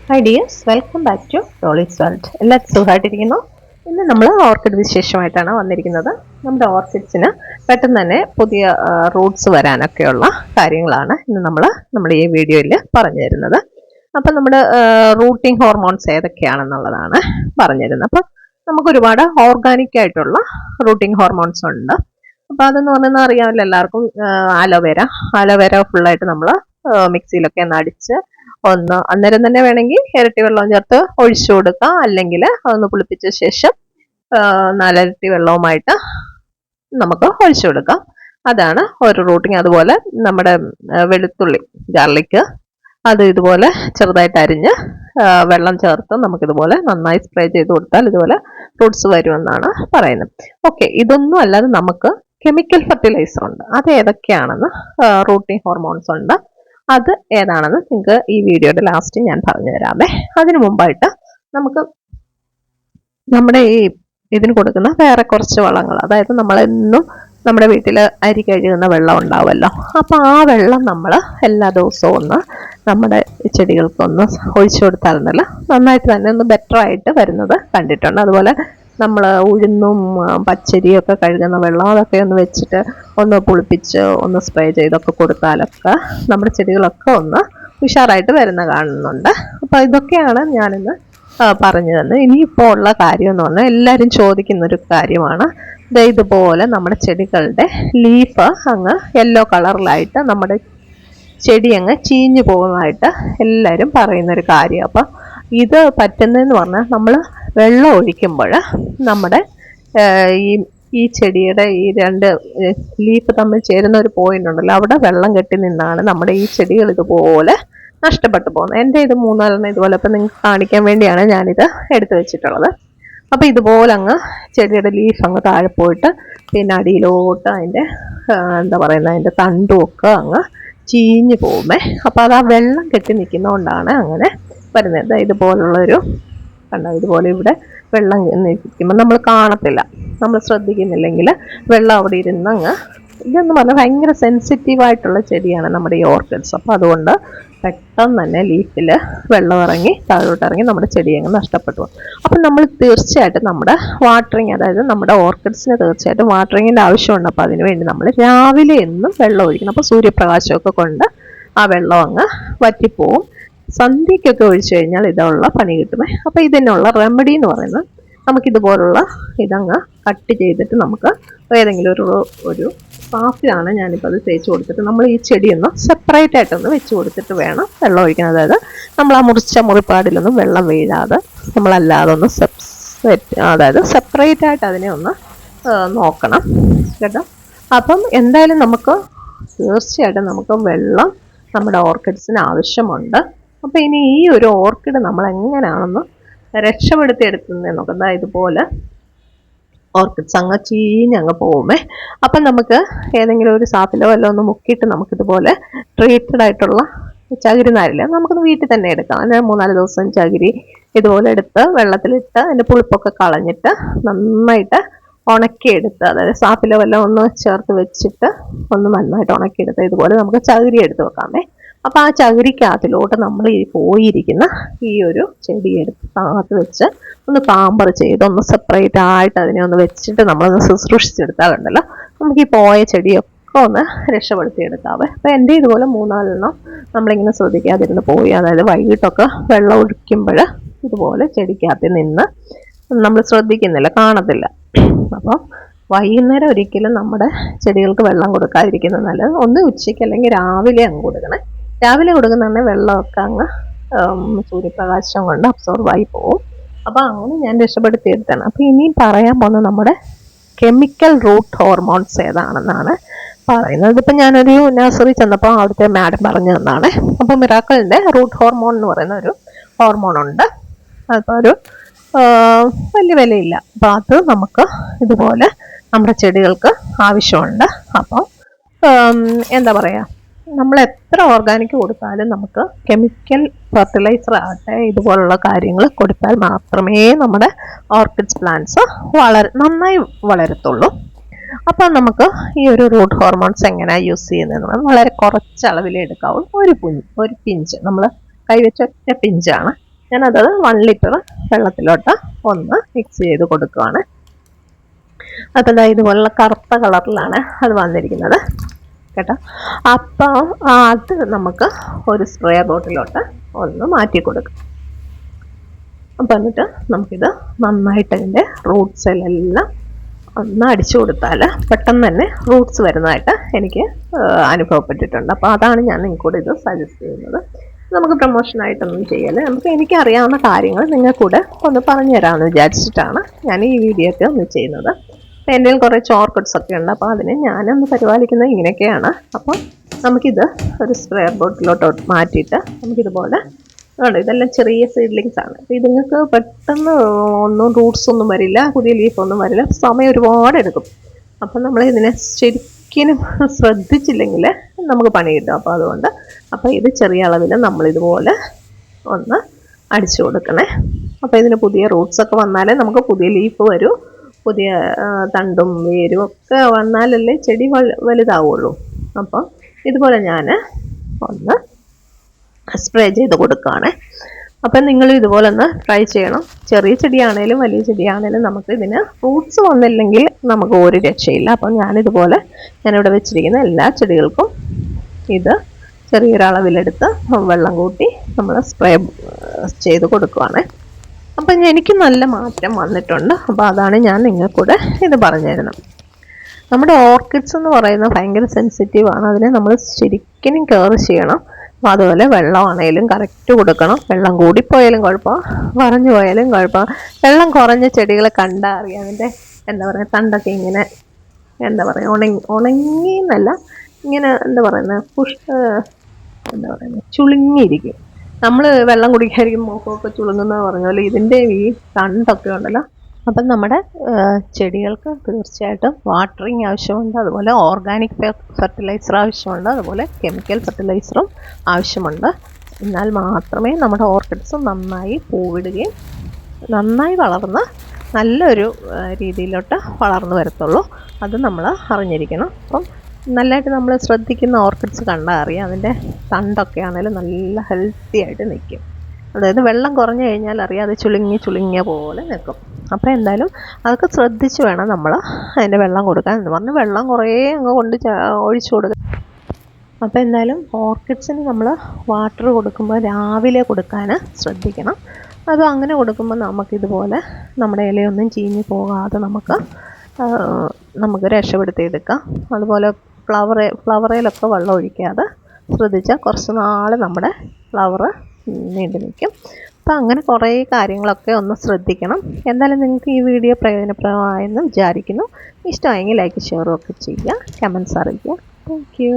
High dears, welcome back to Dolly's world. എല്ലാവരും സുഖമായിട്ടിരിക്കുന്നു. ഇന്ന് നമ്മൾ ഓർക്കിഡ് വിശേഷമായിട്ടാണ് വന്നിരിക്കുന്നത്. നമ്മുടെ ഓർക്കിഡ്സിന് പെട്ടെന്ന് തന്നെ പുതിയ റൂട്ട്സ് വരാനൊക്കെയുള്ള കാര്യങ്ങളാണ് ഇന്ന് നമ്മൾ ഈ വീഡിയോയിൽ പറഞ്ഞു തരുന്നത്. അപ്പം നമ്മുടെ റൂട്ടിംഗ് ഹോർമോൺസ് ഏതൊക്കെയാണെന്നുള്ളതാണ് പറഞ്ഞു തരുന്നത്. അപ്പം നമുക്ക് ഒരുപാട് ഓർഗാനിക് ആയിട്ടുള്ള റൂട്ടിംഗ് ഹോർമോൺസ് ഉണ്ട്. അപ്പോൾ അതെന്ന് പറഞ്ഞാൽ അറിയാമല്ലോ എല്ലാവർക്കും. അലോവേര ഫുള്ളായിട്ട് നമ്മൾ മിക്സിയിലൊക്കെ ഒന്ന് അടിച്ച് അന്നേരം തന്നെ വേണമെങ്കിൽ ഇരട്ടി വെള്ളം ചേർത്ത് ഒഴിച്ചു കൊടുക്കാം. അല്ലെങ്കിൽ അതൊന്ന് പുളിപ്പിച്ച ശേഷം 4 ഇരട്ടി വെള്ളവുമായിട്ട് നമുക്ക് ഒഴിച്ചു കൊടുക്കാം. അതാണ് ഒരു റൂട്ടിങ്. അതുപോലെ നമ്മുടെ വെളുത്തുള്ളി, ഗാർലിക്, അത് ഇതുപോലെ ചെറുതായിട്ട് അരിഞ്ഞ് വെള്ളം ചേർത്ത് നമുക്കിതുപോലെ നന്നായി സ്പ്രേ ചെയ്ത് കൊടുത്താൽ ഇതുപോലെ ഫ്രൂട്ട്സ് വരുമെന്നാണ് പറയുന്നത്. ഓക്കെ, ഇതൊന്നും അല്ലാതെ നമുക്ക് കെമിക്കൽ ഫെർട്ടിലൈസർ ഉണ്ട്. അത് ഏതൊക്കെയാണെന്ന്, റൂട്ടിംഗ് ഹോർമോൺസ് ഉണ്ട്, അത് ഏതാണെന്ന് നിങ്ങൾക്ക് ഈ വീഡിയോയുടെ ലാസ്റ്റ് ഞാൻ പറഞ്ഞു തരാമേ. അതിനു മുമ്പായിട്ട് നമുക്ക് നമ്മുടെ ഇതിന് കൊടുക്കുന്ന വേറെ കുറച്ച് വളങ്ങൾ, അതായത് നമ്മളെന്നും നമ്മുടെ വീട്ടിൽ അരി കഴുകുന്ന വെള്ളം ഉണ്ടാവുമല്ലോ. അപ്പോൾ ആ വെള്ളം നമ്മൾ എല്ലാ ദിവസവും ഒന്ന് നമ്മുടെ ചെടികൾക്കൊന്ന് ഒഴിച്ചു കൊടുത്താൽ നന്നായിട്ട് തന്നെ ഒന്ന് ബെറ്റർ ആയിട്ട് വരുന്നത് കണ്ടിട്ടുണ്ട്. അതുപോലെ നമ്മൾ ഉഴുന്നും പച്ചരിയൊക്കെ കഴുകുന്ന വെള്ളം അതൊക്കെ ഒന്ന് വെച്ചിട്ട് ഒന്ന് പുളിപ്പിച്ച് ഒന്ന് സ്പ്രേ ചെയ്തൊക്കെ കൊടുത്താലൊക്കെ നമ്മുടെ ചെടികളൊക്കെ ഒന്ന് ഉഷാറായിട്ട് വരുന്ന കാണുന്നുണ്ട്. അപ്പോൾ ഇതൊക്കെയാണ് ഞാനിന്ന് പറഞ്ഞു തന്നത്. ഇനിയിപ്പോൾ ഉള്ള കാര്യം എന്ന് പറഞ്ഞാൽ എല്ലാവരും ചോദിക്കുന്നൊരു കാര്യമാണ്. ഇതുപോലെ നമ്മുടെ ചെടികളുടെ ലീഫ് അങ്ങ് യെല്ലോ കളറിലായിട്ട് നമ്മുടെ ചെടി അങ്ങ് ചീഞ്ഞു പോകുന്നതായിട്ട് എല്ലാവരും പറയുന്നൊരു കാര്യം. അപ്പം ഇത് പറ്റുന്നതെന്ന് പറഞ്ഞാൽ നമ്മൾ വെള്ളം ഒഴിക്കുമ്പോൾ നമ്മുടെ ഈ ചെടിയുടെ ഈ 2 ലീഫ് തമ്മിൽ ചേരുന്ന ഒരു പോയിന്റ് ഉണ്ടല്ലോ, അവിടെ വെള്ളം കെട്ടി നിന്നാണ് നമ്മുടെ ഈ ചെടികൾ ഇതുപോലെ നഷ്ടപ്പെട്ടു പോകുന്നത്. എൻ്റെ ഇത് 3-4 ഇതുപോലെ ഇപ്പം നിങ്ങൾക്ക് കാണിക്കാൻ വേണ്ടിയാണ് ഞാനിത് എടുത്തു വെച്ചിട്ടുള്ളത്. അപ്പോൾ ഇതുപോലെ അങ്ങ് ചെടിയുടെ ലീഫ് അങ്ങ് താഴെ പോയിട്ട് പിന്നെ അടിയിലോട്ട് അതിൻ്റെ അതിൻ്റെ തണ്ടുമൊക്കെ അങ്ങ് ചീഞ്ഞു പോകുമേ. അപ്പോൾ അത് ആ വെള്ളം കെട്ടി നിൽക്കുന്നതുകൊണ്ടാണ് അങ്ങനെ വരുന്നത്. ഇതുപോലുള്ളൊരു കണ്ടോ, ഇതുപോലെ ഇവിടെ വെള്ളം നിൽക്കുമ്പോൾ നമ്മൾ കാണത്തില്ല, നമ്മൾ ശ്രദ്ധിക്കുന്നില്ലെങ്കിൽ വെള്ളം അവിടെ ഇരുന്നങ്ങ് ഇതെന്ന് പറഞ്ഞാൽ ഭയങ്കര സെൻസിറ്റീവായിട്ടുള്ള ചെടിയാണ് നമ്മുടെ ഈ ഓർക്കിഡ്സ്. അപ്പോൾ അതുകൊണ്ട് പെട്ടെന്ന് തന്നെ ലീഫിൽ വെള്ളം ഇറങ്ങി താഴോട്ടിറങ്ങി നമ്മുടെ ചെടി അങ്ങ് നഷ്ടപ്പെട്ടു. അപ്പം നമ്മൾ തീർച്ചയായിട്ടും നമ്മുടെ വാട്ടറിങ്, അതായത് നമ്മുടെ ഓർക്കിഡ്സിന് തീർച്ചയായിട്ടും വാട്ടറിങ്ങിൻ്റെ ആവശ്യമുണ്ട്. അപ്പോൾ അതിന് വേണ്ടി നമ്മൾ രാവിലെ എന്നും വെള്ളം ഒഴിക്കണം. അപ്പോൾ സൂര്യപ്രകാശമൊക്കെ കൊണ്ട് ആ വെള്ളം അങ്ങ് വറ്റിപ്പോവും. സന്ധ്യയ്ക്കൊക്കെ ഒഴിച്ചു കഴിഞ്ഞാൽ ഇതുള്ള പണി കിട്ടുമേ. അപ്പോൾ ഇതിനുള്ള റെമഡി എന്ന് പറയുന്നത് നമുക്കിതുപോലുള്ള ഇതങ്ങ് കട്ട് ചെയ്തിട്ട് നമുക്ക് ഏതെങ്കിലും ഒരു സാഫിലാണ് ഞാനിപ്പോൾ അത് തേച്ച് കൊടുത്തിട്ട് നമ്മൾ ഈ ചെടിയൊന്ന് സെപ്പറേറ്റ് ആയിട്ടൊന്ന് വെച്ച് കൊടുത്തിട്ട് വേണം വെള്ളം ഒഴിക്കണം. അതായത് നമ്മൾ ആ മുറിപ്പാടിലൊന്നും വെള്ളം വീഴാതെ നമ്മളല്ലാതെ ഒന്ന് അതായത് സെപ്പറേറ്റ് ആയിട്ട് അതിനെ ഒന്ന് നോക്കണം കേട്ടോ. അപ്പം എന്തായാലും നമുക്ക് തീർച്ചയായിട്ടും നമുക്ക് വെള്ളം നമ്മുടെ ഓർക്കിഡ്സിന് ആവശ്യമുണ്ട്. അപ്പോൾ ഇനി ഈ ഒരു ഓർക്കിഡ് നമ്മൾ എങ്ങനെയാണെന്ന് രക്ഷപ്പെടുത്തി എടുക്കുന്നതെന്ന് നോക്കാം. ഇതുപോലെ ഓർക്കിഡ്സ് അങ്ങ് ചീഞ്ഞങ്ങ് പോകുമേ. അപ്പം നമുക്ക് ഏതെങ്കിലും ഒരു സാപ്പിലോ വല്ലതും ഒന്ന് മുക്കിയിട്ട് നമുക്കിതുപോലെ ട്രീറ്റഡ് ആയിട്ടുള്ള ചകിരി നാരില്ല നമുക്കൊന്ന് വീട്ടിൽ തന്നെ എടുക്കാം. അങ്ങനെ 3-4 ദിവസം ചകിരി ഇതുപോലെ എടുത്ത് വെള്ളത്തിലിട്ട് അതിൻ്റെ പുളിപ്പൊക്കെ കളഞ്ഞിട്ട് നന്നായിട്ട് ഉണക്കിയെടുത്ത്, അതായത് സാപ്പിലോ വല്ലതും ഒന്ന് ചേർത്ത് വെച്ചിട്ട് ഒന്ന് നന്നായിട്ട് ഉണക്കിയെടുത്ത് ഇതുപോലെ നമുക്ക് ചകിരി എടുത്ത് വെക്കാമേ. അപ്പോൾ ആ ചകിരിക്കകത്തിലോട്ട് നമ്മൾ ഈ പോയിരിക്കുന്ന ഈ ഒരു ചെടി എടുത്ത് താഴത്ത് വെച്ച് ഒന്ന് പാമ്പർ ചെയ്ത് ഒന്ന് സെപ്പറേറ്റ് ആയിട്ട് അതിനെ ഒന്ന് വെച്ചിട്ട് നമ്മളൊന്ന് ശുശ്രൂഷിച്ചെടുത്താലുണ്ടല്ലോ നമുക്ക് ഈ പോയ ചെടിയൊക്കെ ഒന്ന് രക്ഷപ്പെടുത്തിയെടുക്കാവേ. അപ്പോൾ എൻ്റെ ഇതുപോലെ 3-4 നമ്മളിങ്ങനെ ശ്രദ്ധിക്കാതിരുന്ന് പോയി, അതായത് വൈകിട്ടൊക്കെ വെള്ളം ഒഴിക്കുമ്പോൾ ഇതുപോലെ ചെടിക്കകത്ത് നിന്ന് നമ്മൾ ശ്രദ്ധിക്കുന്നില്ല, കാണത്തില്ല. അപ്പം വൈകുന്നേരം ഒരിക്കലും നമ്മുടെ ചെടികൾക്ക് വെള്ളം കൊടുക്കാതിരിക്കുന്നത് നല്ലത്. ഒന്ന് ഉച്ചയ്ക്ക് അല്ലെങ്കിൽ രാവിലെ അങ്ങ് കൊടുക്കണേ. രാവിലെ കൊടുക്കുന്ന വെള്ളമൊക്കെ അങ്ങ് സൂര്യപ്രകാശം കൊണ്ട് അബ്സോർവായി പോകും. അപ്പോൾ അങ്ങനെ ഞാൻ രക്ഷപ്പെടുത്തിയെടുത്താണ്. അപ്പോൾ ഇനിയും പറയാൻ പോകുന്നത് നമ്മുടെ കെമിക്കൽ റൂട്ട് ഹോർമോൺസ് ഏതാണെന്നാണ് പറയുന്നത്. ഇതിപ്പോൾ ഞാനൊരു നഴ്സറി ചെന്നപ്പോൾ അവിടുത്തെ മാഡം പറഞ്ഞു തന്നാണ്. അപ്പോൾ മിറാക്കിളിൻ്റെ റൂട്ട് ഹോർമോൺ എന്ന് പറയുന്ന ഒരു ഹോർമോണുണ്ട്. അപ്പോൾ ഒരു വലിയ വിലയില്ല. അപ്പോൾ അത് നമുക്ക് ഇതുപോലെ നമ്മുടെ ചെടികൾക്ക് ആവശ്യമുണ്ട്. അപ്പോൾ എന്താ പറയുക, നമ്മൾ എത്ര ഓർഗാനിക് കൊടുത്താലും നമുക്ക് കെമിക്കൽ ഫെർട്ടിലൈസർ ആകട്ടെ ഇതുപോലുള്ള കാര്യങ്ങൾ കൊടുത്താൽ മാത്രമേ നമ്മുടെ ഓർക്കിഡ്സ് പ്ലാന്റ്സ് നന്നായി വളരത്തുള്ളൂ. അപ്പോൾ നമുക്ക് ഈ ഒരു റൂട്ട് ഹോർമോൺസ് എങ്ങനെയാണ് യൂസ് ചെയ്യുന്നതെന്ന് വളരെ കുറച്ച് അളവിലേ എടുക്കാവുള്ളൂ. ഒരു പിഞ്ച്, നമ്മൾ കൈവച്ച ഒറ്റ പിഞ്ചാണ് ഞാനത് 1 ലിറ്റർ വെള്ളത്തിലോട്ട് ഒന്ന് മിക്സ് ചെയ്ത് കൊടുക്കുകയാണ്. അപ്പോൾ ഇതുപോലുള്ള കറുത്ത കളറിലാണ് അത് വന്നിരിക്കുന്നത് കേട്ടോ. അപ്പോൾ അത് നമുക്ക് ഒരു സ്പ്രേ ബോട്ടിലോട്ട് ഒന്ന് മാറ്റി കൊടുക്കാം. അപ്പോൾ എന്നിട്ട് നമുക്കിത് നന്നായിട്ട് അതിൻ്റെ റൂട്ട്സിലെല്ലാം ഒന്ന് അടിച്ചു കൊടുത്താൽ പെട്ടെന്ന് തന്നെ റൂട്ട്സ് വരുന്നതായിട്ട് എനിക്ക് അനുഭവപ്പെട്ടിട്ടുണ്ട്. അപ്പോൾ അതാണ് ഞാൻ നിങ്ങൾക്കൂടെ ഇത് സജസ്റ്റ് ചെയ്യുന്നത്. നമുക്ക് പ്രൊമോഷനായിട്ടൊന്നും ചെയ്യല്ലേ, നമുക്ക് എനിക്കറിയാവുന്ന കാര്യങ്ങൾ നിങ്ങൾക്കൂടെ ഒന്ന് പറഞ്ഞു തരാമെന്ന് വിചാരിച്ചിട്ടാണ് ഞാൻ ഈ വീഡിയോ ഒക്കെ ഒന്ന് ചെയ്യുന്നത്. അപ്പോൾ എൻ്റെ കുറച്ച് ഓർക്കിഡ്സ് ഒക്കെ ഉണ്ട്, അപ്പോൾ അതിനെ ഞാനൊന്ന് പരിപാലിക്കുന്നത് ഇങ്ങനെയൊക്കെയാണ്. അപ്പോൾ നമുക്കിത് ഒരു സ്പ്രേ ബോട്ടിലോട്ട് മാറ്റിയിട്ട് നമുക്കിതുപോലെ ഇതെല്ലാം ചെറിയ സീഡ്ലിങ്സ് ആണ്. അപ്പോൾ ഇത് നിങ്ങൾക്ക് പെട്ടെന്ന് ഒന്നും റൂട്ട്സ് ഒന്നും വരില്ല, പുതിയ ലീഫൊന്നും വരില്ല, സമയം ഒരുപാട് എടുക്കും. അപ്പം നമ്മൾ ഇതിനെ ശരിക്കും ശ്രദ്ധിച്ചില്ലെങ്കിൽ നമുക്ക് പണി കിട്ടും. അപ്പോൾ അതുകൊണ്ട് ഇത് ചെറിയ അളവിൽ നമ്മളിതുപോലെ ഒന്ന് അടിച്ചു കൊടുക്കണേ. അപ്പോൾ ഇതിന് പുതിയ റൂട്ട്സൊക്കെ വന്നാലേ നമുക്ക് പുതിയ ലീഫ് വരൂ, പുതിയ തണ്ടും വേരും ഒക്കെ വന്നാലല്ലേ ചെടി വലുതാവുള്ളൂ. അപ്പം ഇതുപോലെ ഞാൻ ഒന്ന് സ്പ്രേ ചെയ്ത് കൊടുക്കുകയാണ്. അപ്പം നിങ്ങൾ ഇതുപോലെ ഒന്ന് ട്രൈ ചെയ്യണം. ചെറിയ ചെടിയാണേലും വലിയ ചെടിയാണേലും നമുക്ക് ഇതിന് ഫ്രൂട്ട്സ് വന്നില്ലെങ്കിൽ നമുക്ക് ഒരു രക്ഷയില്ല. അപ്പം ഞാനിവിടെ വെച്ചിരിക്കുന്ന എല്ലാ ചെടികൾക്കും ഇത് ചെറിയൊരളവിലെടുത്ത് വെള്ളം കൂട്ടി നമ്മൾ സ്പ്രേ ചെയ്ത് കൊടുക്കുകയാണ്. അപ്പം എനിക്ക് നല്ല മാറ്റം വന്നിട്ടുണ്ട്. അപ്പോൾ അതാണ് ഞാൻ നിങ്ങൾക്കൂടെ ഇത് പറഞ്ഞു തരുന്നത്. നമ്മുടെ ഓർക്കിഡ്സ് എന്ന് പറയുന്നത് ഭയങ്കര സെൻസിറ്റീവാണ്. അതിനെ നമ്മൾ ശരിക്കും കെയർ ചെയ്യണം. അപ്പോൾ അതുപോലെ വെള്ളമാണേലും കറക്റ്റ് കൊടുക്കണം. വെള്ളം കൂടിപ്പോയാലും കുഴപ്പം, കുറഞ്ഞു പോയാലും കുഴപ്പം. വെള്ളം കുറഞ്ഞ ചെടികളെ കണ്ടാൽ അറിയാം അതിൻ്റെ തണ്ടൊക്കെ ഇങ്ങനെ ഉണങ്ങിയെന്നല്ല, ഇങ്ങനെ ചുളുങ്ങിയിരിക്കും. നമ്മൾ വെള്ളം കുടിക്കാതിരിക്കും മുഖമൊക്കെ ചുളുങ്ങുന്നത് പറഞ്ഞ പോലെ ഇതിൻ്റെ ഈ തണ്ടൊക്കെ ഉണ്ടല്ലോ. അപ്പം നമ്മുടെ ചെടികൾക്ക് തീർച്ചയായിട്ടും വാട്ടറിങ് ആവശ്യമുണ്ട്, അതുപോലെ ഓർഗാനിക് ഫെർട്ടിലൈസർ ആവശ്യമുണ്ട്, അതുപോലെ കെമിക്കൽ ഫെർട്ടിലൈസറും ആവശ്യമുണ്ട്. എന്നാൽ മാത്രമേ നമ്മുടെ ഓർക്കിഡ്സ് നന്നായി പൂവിടുകയും നന്നായി വളർന്ന് നല്ലൊരു രീതിയിലോട്ട് വളർന്നു വരത്തുള്ളൂ. അത് നമ്മൾ അറിഞ്ഞിരിക്കണം. അപ്പം നല്ലതായിട്ട് നമ്മൾ ശ്രദ്ധിക്കുന്ന ഓർക്കിഡ്സ് കണ്ടാൽ അറിയാം, അതിൻ്റെ തണ്ടൊക്കെ ആണെങ്കിലും നല്ല ഹെൽത്തി ആയിട്ട് നിൽക്കും. അതായത് വെള്ളം കുറഞ്ഞു കഴിഞ്ഞാൽ അറിയാം അത് ചുളുങ്ങിയ പോലെ നിൽക്കും. അപ്പോൾ എന്തായാലും അതൊക്കെ ശ്രദ്ധിച്ച് വേണം നമ്മൾ അതിൻ്റെ വെള്ളം കൊടുക്കാൻ. എന്ന് പറഞ്ഞ് വെള്ളം കുറേ അങ്ങ് ഒഴിച്ചു കൊടുക്കുക. അപ്പോൾ എന്തായാലും ഓർക്കിഡ്സിന് നമ്മൾ വാട്ടർ കൊടുക്കുമ്പോൾ രാവിലെ കൊടുക്കാൻ ശ്രദ്ധിക്കണം. അത് അങ്ങനെ കൊടുക്കുമ്പോൾ നമുക്കിതുപോലെ നമ്മുടെ ഇലയൊന്നും ചീഞ്ഞ് പോകാതെ നമുക്ക് രക്ഷപ്പെടുത്തിയെടുക്കാം. അതുപോലെ ഫ്ലവറയിലൊക്കെ വെള്ളം ഒഴിക്കാതെ ശ്രദ്ധിച്ചാൽ കുറച്ച് നാൾ നമ്മുടെ ഫ്ലവർ നീണ്ടു നിൽക്കും. അപ്പോൾ അങ്ങനെ കുറേ കാര്യങ്ങളൊക്കെ ഒന്ന് ശ്രദ്ധിക്കണം. എന്തായാലും നിങ്ങൾക്ക് ഈ വീഡിയോ പ്രയോജനപ്രദമായെന്ന് വിചാരിക്കുന്നു. ഇഷ്ടമായെങ്കിൽ ലൈക്ക് ഷെയറും ഒക്കെ ചെയ്യുക, കമൻറ്റ്സ് അറിയിക്കുക. Thank you.